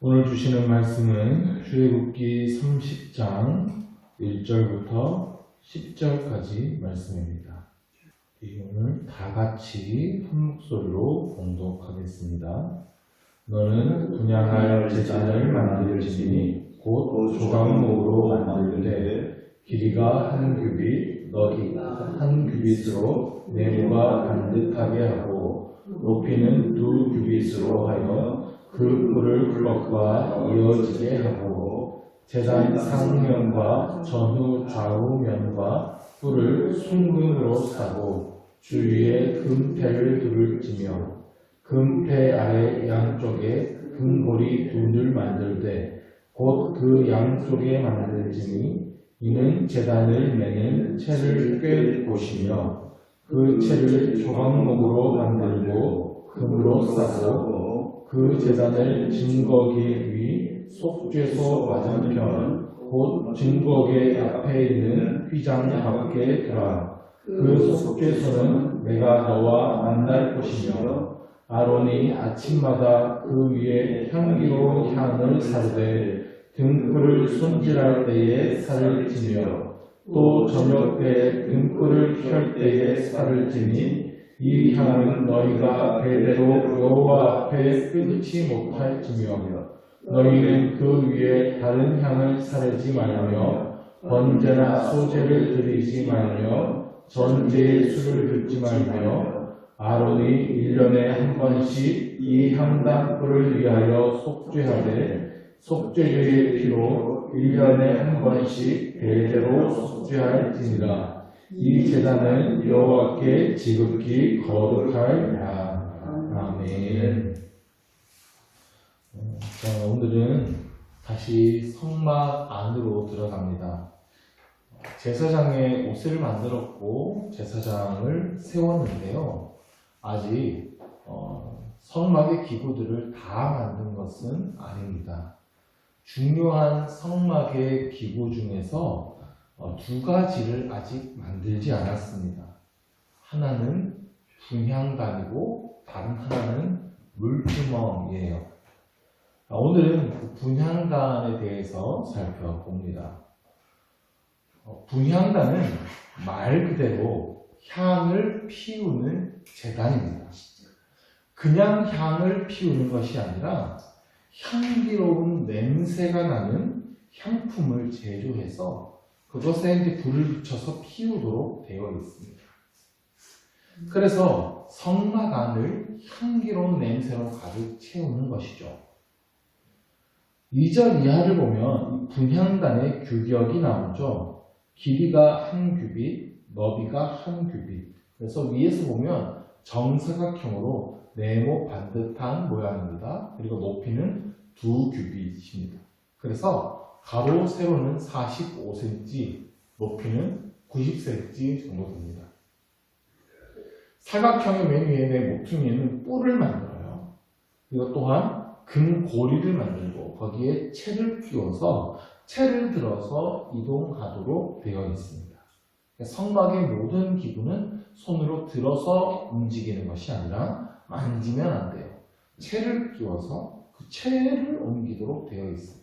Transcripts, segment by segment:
오늘 주시는 말씀은 출애굽기 30장 1절부터 10절까지 말씀입니다. 오늘 다 같이 한 목소리로 봉독하겠습니다. 너는 분향할 제단을 만들지니 곧 조각목으로 만들되 길이가 한 규빗, 너비가 한 규빗으로 네모가 반듯하게 하고 높이는 두 규빗으로 하여 그 뿔을 그것과 이어지게 하고 제단 상면과 전후 좌우면과 뿔을 순금으로 싸고 주위에 금패를 둘지며 금패 아래 양쪽에 금고리 둘을 만들되 곧 그 양쪽에 만들지니 이는 제단을 매는 채를 꿰 곳이며 그 채를 조각목으로 만들고 금으로 싸고 그 제단을 증거기 위 속죄소 맞은편 곧 증거기 앞에 있는 휘장 밖에 두라. 그 속죄소는 내가 너와 만날 곳이며 아론이 아침마다 그 위에 향기로운 향을 사르되 등불을 손질할 때에 살을 지며 또 저녁 때 등불을 켤 때에 살을 지니 이 향은 너희가 대대로 여호와 앞에 끊지 못할지며 너희는 그 위에 다른 향을 사르지 말며 번제나 소제를 드리지 말며 전제의 술을 듣지 말며 아론이 1년에 한 번씩 이 향단불을 위하여 속죄하되 속죄제의 피로 1년에 한 번씩 대대로 속죄할지니라. 이 제단은 여호와께 지극히 거룩하리라. 아멘. 자, 오늘은 다시 성막 안으로 들어갑니다. 제사장의 옷을 만들었고 제사장을 세웠는데요. 아직 성막의 기구들을 다 만든 것은 아닙니다. 중요한 성막의 기구 중에서 두 가지를 아직 만들지 않았습니다. 하나는 분향단이고 다른 하나는 물주멍이에요. 오늘은 그 분향단에 대해서 살펴봅니다. 분향단은 말 그대로 향을 피우는 제단입니다. 그냥 향을 피우는 것이 아니라 향기로운 냄새가 나는 향품을 제조해서 그것에 이제 불을 붙여서 피우도록 되어 있습니다. 그래서 성막 안을 향기로운 냄새로 가득 채우는 것이죠. 2절 이하를 보면 분향단의 규격이 나오죠. 길이가 한 규빗, 너비가 한 규빗. 그래서 위에서 보면 정사각형으로 네모 반듯한 모양입니다. 그리고 높이는 두 규빗입니다. 그래서 가로, 세로는 45cm, 높이는 90cm 정도 됩니다. 사각형의 맨 위에 내 모퉁이에는 뿔을 만들어요. 그리고 또한 금고리를 만들고 거기에 채를 끼워서 채를 들어서 이동하도록 되어 있습니다. 성막의 모든 기구는 손으로 들어서 움직이는 것이 아니라 만지면 안 돼요. 채를 끼워서 그 채를 옮기도록 되어 있습니다.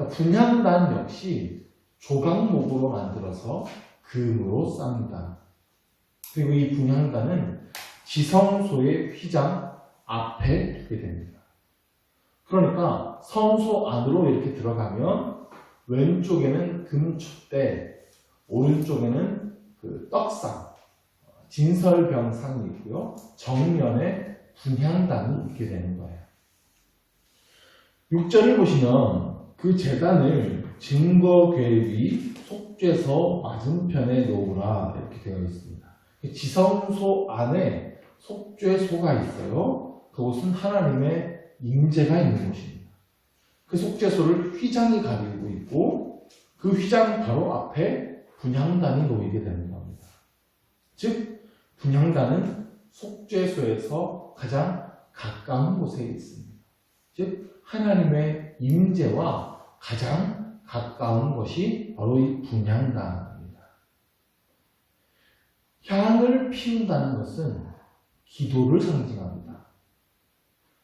분향단 역시 조각목으로 만들어서 금으로 쌉니다. 그리고 이 분향단은 지성소의 휘장 앞에 두게 됩니다. 그러니까 성소 안으로 이렇게 들어가면 왼쪽에는 금촛대, 오른쪽에는 그 떡상, 진설병상이 있고요. 정면에 분향단이 있게 되는 거예요. 6절을 보시면 그 제단을 증거궤 위 속죄소 맞은편에 놓으라 이렇게 되어 있습니다. 지성소 안에 속죄소가 있어요. 그곳은 하나님의 임재가 있는 곳입니다. 그 속죄소를 휘장이 가리고 있고 그 휘장 바로 앞에 분향단이 놓이게 되는 겁니다. 즉 분향단은 속죄소에서 가장 가까운 곳에 있습니다. 즉 하나님의 임재와 가장 가까운 것이 바로 이 분향단입니다. 향을 피운다는 것은 기도를 상징합니다.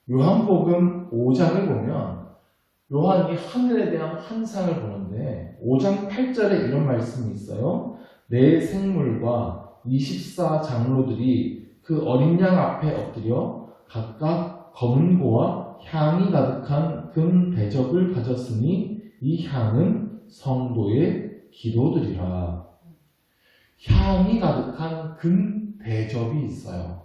요한복음 5장을 보면 요한이 하늘에 대한 환상을 보는데 5장 8절에 이런 말씀이 있어요. 네 생물과 24장로들이 그 어린 양 앞에 엎드려 각각 검은 고와 향이 가득한 금 대접을 가졌으니 이 향은 성도의 기도들이라. 향이 가득한 금 대접이 있어요.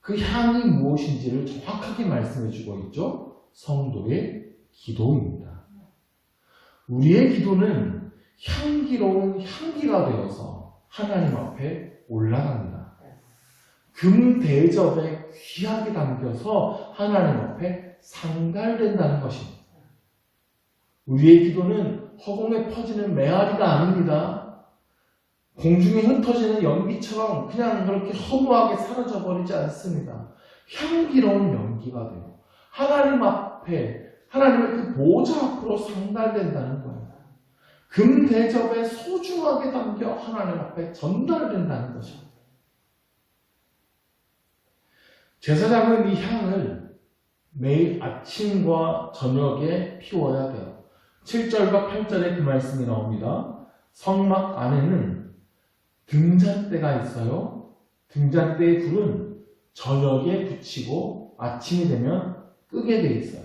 그 향이 무엇인지를 정확하게 말씀해 주고 있죠. 성도의 기도입니다. 우리의 기도는 향기로운 향기가 되어서 하나님 앞에 올라갑니다. 금 대접에 귀하게 담겨서 하나님 앞에 상달된다는 것입니다. 우리의 기도는 허공에 퍼지는 메아리가 아닙니다. 공중에 흩어지는 연기처럼 그냥 그렇게 허무하게 사라져버리지 않습니다. 향기로운 연기가 돼요. 하나님 앞에 하나님의 그 보좌 앞으로 상달된다는 거예요. 금 대접에 소중하게 담겨 하나님 앞에 전달된다는 것입니다. 제사장은 이 향을 매일 아침과 저녁에 피워야 돼요. 7절과 8절에 그 말씀이 나옵니다. 성막 안에는 등잔대가 있어요. 등잔대의 불은 저녁에 붙이고 아침이 되면 끄게 돼 있어요.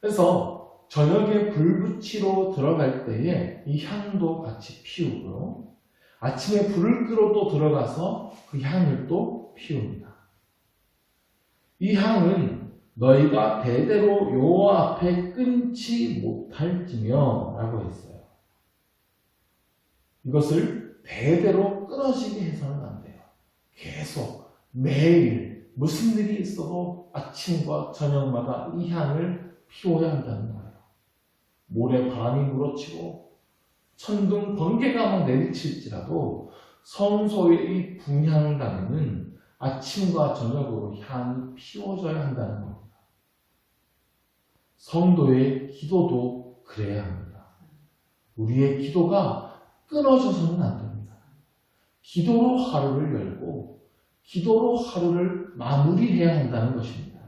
그래서 저녁에 불 붙이러 들어갈 때에 이 향도 같이 피우고요. 아침에 불을 끄러 또 들어가서 그 향을 또 피웁니다. 이 향은 너희가 대대로 여호와 앞에 끊지 못할지며 라고 했어요. 이것을 대대로 끊어지게 해서는 안 돼요. 계속 매일 무슨 일이 있어도 아침과 저녁마다 이 향을 피워야 한다는 거예요. 모래 바람이 물어치고 천둥 번개가 막 내리칠지라도 성소의 이 분향단에는 아침과 저녁으로 향이 피워져야 한다는 겁니다. 성도의 기도도 그래야 합니다. 우리의 기도가 끊어져서는 안 됩니다. 기도로 하루를 열고 기도로 하루를 마무리해야 한다는 것입니다.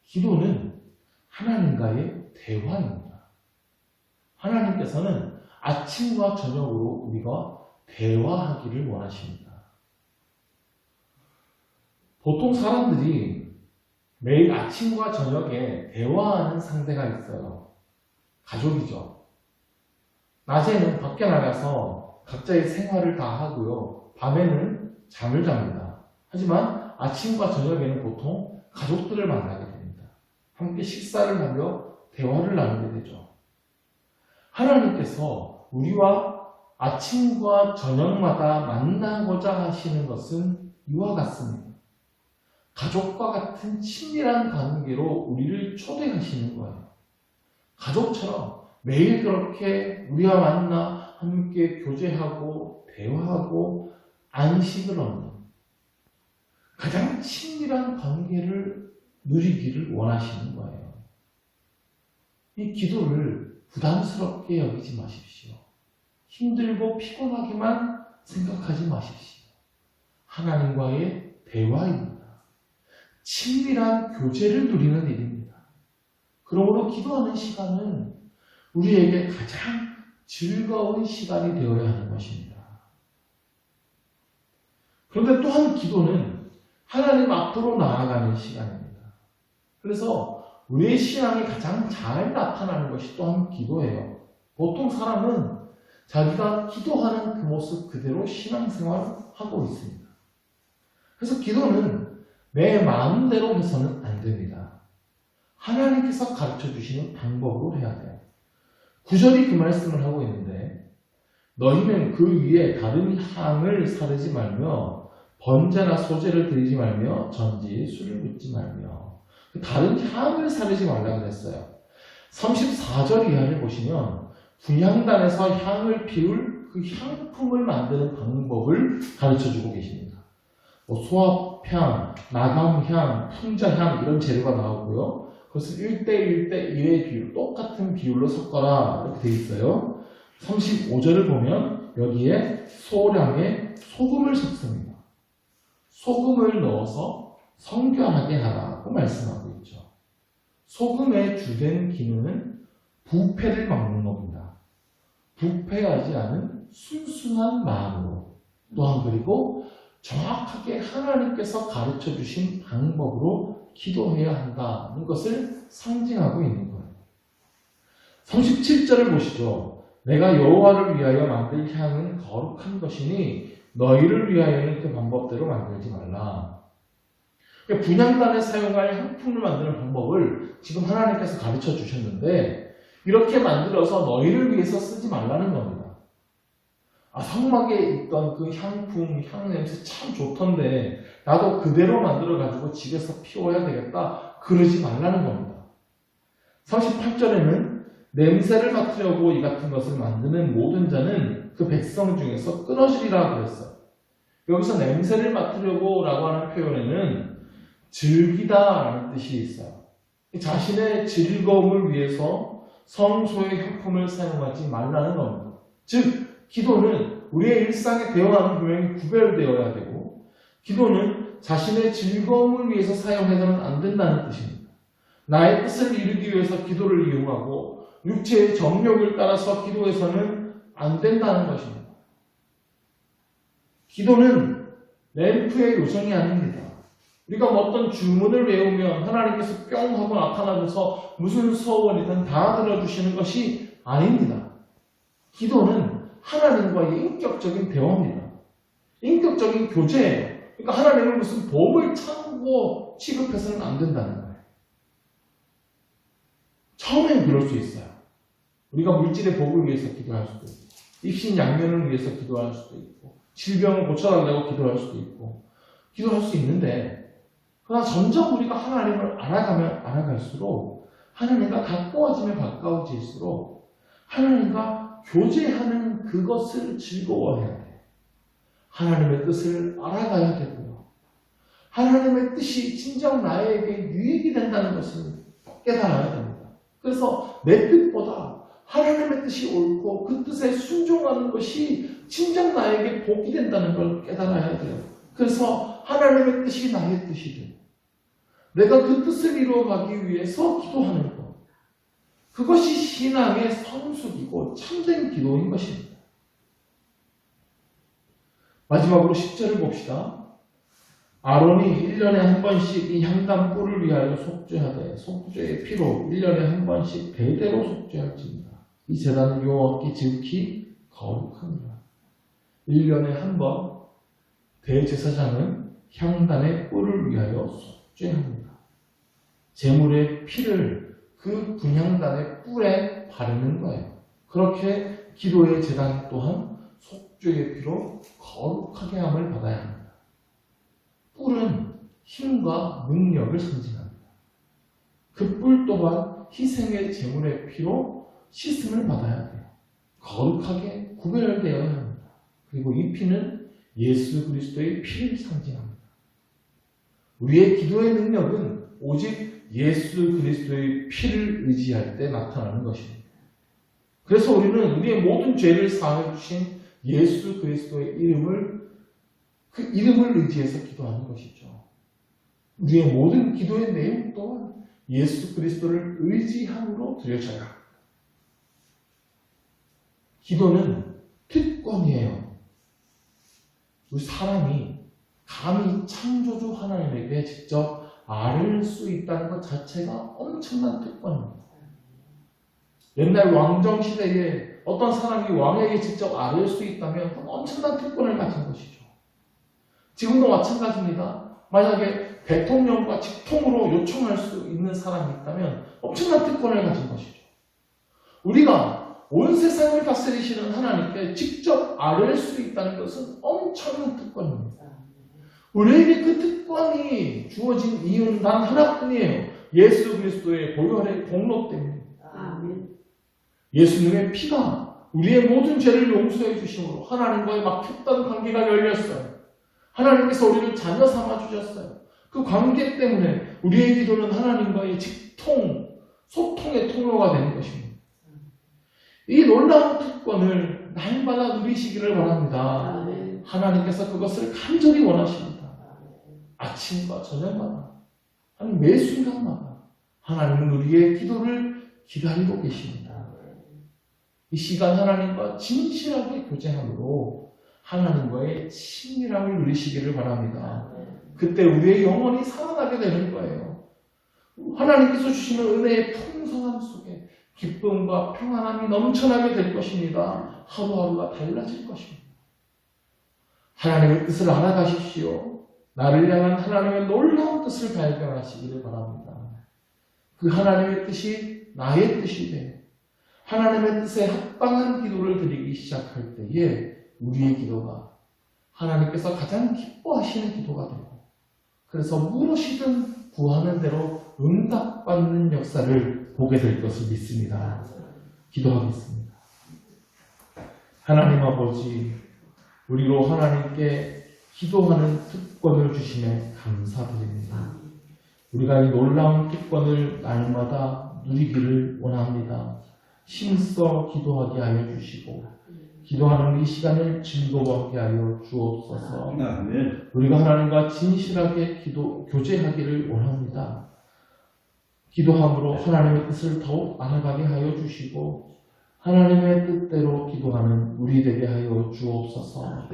기도는 하나님과의 대화입니다. 하나님께서는 아침과 저녁으로 우리가 대화하기를 원하십니다. 보통 사람들이 매일 아침과 저녁에 대화하는 상대가 있어요. 가족이죠. 낮에는 밖에 나가서 각자의 생활을 다 하고요. 밤에는 잠을 잡니다. 하지만 아침과 저녁에는 보통 가족들을 만나게 됩니다. 함께 식사를 하며 대화를 나누게 되죠. 하나님께서 우리와 아침과 저녁마다 만나고자 하시는 것은 이와 같습니다. 가족과 같은 친밀한 관계로 우리를 초대하시는 거예요. 가족처럼 매일 그렇게 우리와 만나 함께 교제하고 대화하고 안식을 얻는 가장 친밀한 관계를 누리기를 원하시는 거예요. 이 기도를 부담스럽게 여기지 마십시오. 힘들고 피곤하게만 생각하지 마십시오. 하나님과의 대화입니다. 친밀한 교제를 누리는 일입니다. 그러므로 기도하는 시간은 우리에게 가장 즐거운 시간이 되어야 하는 것입니다. 그런데 또한 기도는 하나님 앞으로 나아가는 시간입니다. 그래서 우리의 신앙이 가장 잘 나타나는 것이 또한 기도예요. 보통 사람은 자기가 기도하는 그 모습 그대로 신앙생활을 하고 있습니다. 그래서 기도는 내 마음대로 해서는 안 됩니다. 하나님께서 가르쳐 주시는 방법으로 해야 돼요. 9절이 그 말씀을 하고 있는데 너희는 그 위에 다른 향을 사르지 말며 번제나 소제를 드리지 말며 전지 술을 붓지 말며 다른 향을 사르지 말라고 했어요. 34절 이하를 보시면 분향단에서 향을 피울 그 향품을 만드는 방법을 가르쳐주고 계십니다. 소합향, 나감향, 풍자향 이런 재료가 나오고요. 그것을 1대1대1의 비율, 똑같은 비율로 섞어라 이렇게 되어 있어요. 35절을 보면 여기에 소량의 소금을 섞습니다. 소금을 넣어서 성결하게 하라고 말씀하고 있죠. 소금의 주된 기능은 부패를 막는 겁니다. 부패하지 않은 순수한 마음으로, 또한 그리고 정확하게 하나님께서 가르쳐 주신 방법으로 기도해야 한다는 것을 상징하고 있는 거예요. 37절을 보시죠. 내가 여호와를 위하여 만들 향은 거룩한 것이니 너희를 위하여는 그 방법대로 만들지 말라. 분향단에 사용할 향품을 만드는 방법을 지금 하나님께서 가르쳐 주셨는데 이렇게 만들어서 너희를 위해서 쓰지 말라는 겁니다. 성막에 있던 그 향품, 향냄새 참 좋던데 나도 그대로 만들어가지고 집에서 피워야 되겠다. 그러지 말라는 겁니다. 38절에는 냄새를 맡으려고 이 같은 것을 만드는 모든 자는 그 백성 중에서 끊어지리라 그랬어요. 여기서 냄새를 맡으려고 라고 하는 표현에는 즐기다 라는 뜻이 있어요. 자신의 즐거움을 위해서 성소의 향품을 사용하지 말라는 겁니다. 즉 기도는 우리의 일상의 대화는 분명히 구별되어야 되고 기도는 자신의 즐거움을 위해서 사용해서는 안 된다는 뜻입니다. 나의 뜻을 이루기 위해서 기도를 이용하고 육체의 정욕을 따라서 기도해서는 안 된다는 것입니다. 기도는 램프의 요정이 아닙니다. 우리가 어떤 주문을 외우면 하나님께서 뿅 하고 나타나셔서 무슨 소원이든 다 들어주시는 것이 아닙니다. 기도는 하나님과의 인격적인 대화입니다. 인격적인 교제예요. 그러니까 하나님은 무슨 보물 창고 취급해서는 안 된다는 거예요. 처음엔 그럴 수 있어요. 우리가 물질의 복을 위해서 기도할 수도 있고 입신양면을 위해서 기도할 수도 있고 질병을 고쳐달라고 기도할 수도 있고 기도할 수 있는데 그러나 점점 우리가 하나님을 알아가면 알아갈수록 하나님과 가까워지면 가까워질수록 하나님과 교제하는 그것을 즐거워해야 돼요. 하나님의 뜻을 알아가야 되고요. 하나님의 뜻이 진정 나에게 유익이 된다는 것을 깨달아야 됩니다. 그래서 내 뜻보다 하나님의 뜻이 옳고 그 뜻에 순종하는 것이 진정 나에게 복이 된다는 걸 깨달아야 돼요. 그래서 하나님의 뜻이 나의 뜻이 돼요. 내가 그 뜻을 이루어가기 위해서 기도하는 것. 그것이 신앙의 성숙이고 참된 기도인 것입니다. 마지막으로 10절을 봅시다. 아론이 1년에 한 번씩 이 향단 뿔을 위하여 속죄하되 속죄의 피로 1년에 한 번씩 대대로 속죄할지니라. 이 제단은 여호와께 지극히 거룩하니라. 1년에 한 번 대제사장은 향단의 뿔을 위하여 속죄합니다. 제물의 피를 그 분향단의 뿔에 바르는 거예요. 그렇게 기도의 제단 또한 속죄의 피로 거룩하게 함을 받아야 합니다. 뿔은 힘과 능력을 상징합니다. 그 뿔 또한 희생의 제물의 피로 씻음을 받아야 돼요. 거룩하게 구별되어야 합니다. 그리고 이 피는 예수 그리스도의 피를 상징합니다. 우리의 기도의 능력은 오직 예수 그리스도의 피를 의지할 때 나타나는 것입니다. 그래서 우리는 우리의 모든 죄를 사하여 주신 예수 그리스도의 그 이름을 의지해서 기도하는 것이죠. 우리의 모든 기도의 내용 또한 예수 그리스도를 의지함으로 드려져야 합니다. 기도는 특권이에요. 우리 사람이 감히 창조주 하나님에게 직접 아뢰를 수 있다는 것 자체가 엄청난 특권입니다. 옛날 왕정 시대에 어떤 사람이 왕에게 직접 아뢰일 수 있다면 엄청난 특권을 가진 것이죠. 지금도 마찬가지입니다. 만약에 대통령과 직통으로 요청할 수 있는 사람이 있다면 엄청난 특권을 가진 것이죠. 우리가 온 세상을 다스리시는 하나님께 직접 아뢰일 수 있다는 것은 엄청난 특권입니다. 우리에게 그 특권이 주어진 이유는 단 하나뿐이에요. 예수 그리스도의 보혈의 공로 때문입니다. 예수님의 피가 우리의 모든 죄를 용서해 주심으로 하나님과의 막혔던 관계가 열렸어요. 하나님께서 우리를 자녀 삼아 주셨어요. 그 관계 때문에 우리의 기도는 하나님과의 직통, 소통의 통로가 되는 것입니다. 이 놀라운 특권을 날마다 누리시기를 바랍니다. 하나님께서 그것을 간절히 원하십니다. 아침과 저녁마다, 아니 매 순간마다 하나님은 우리의 기도를 기다리고 계십니다. 이 시간 하나님과 진실하게 교제함으로 하나님과의 친밀함을 누리시기를 바랍니다. 그때 우리의 영혼이 살아나게 되는 거예요. 하나님께서 주시는 은혜의 풍성함 속에 기쁨과 평안함이 넘쳐나게 될 것입니다. 하루하루가 달라질 것입니다. 하나님의 뜻을 알아가십시오. 나를 향한 하나님의 놀라운 뜻을 발견하시기를 바랍니다. 그 하나님의 뜻이 나의 뜻이 돼 하나님의 뜻에 합당한 기도를 드리기 시작할 때에 우리의 기도가 하나님께서 가장 기뻐하시는 기도가 되고, 그래서 무엇이든 구하는 대로 응답받는 역사를 보게 될 것을 믿습니다. 기도하겠습니다. 하나님 아버지, 우리로 하나님께 기도하는 특권을 주심에 감사드립니다. 우리가 이 놀라운 특권을 날마다 누리기를 원합니다. 힘써 기도하게 하여 주시고 기도하는 이 시간을 즐거워하게 하여 주옵소서. 우리가 하나님과 진실하게 교제하기를 원합니다. 기도함으로 하나님의 뜻을 더욱 알아가게 하여 주시고 하나님의 뜻대로 기도하는 우리 되게 하여 주옵소서.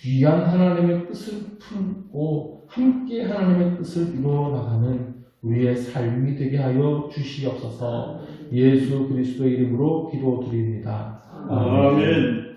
귀한 하나님의 뜻을 품고 함께 하나님의 뜻을 이루어 나가는 우리의 삶이 되게 하여 주시옵소서. 예수 그리스도의 이름으로 기도드립니다. 아멘.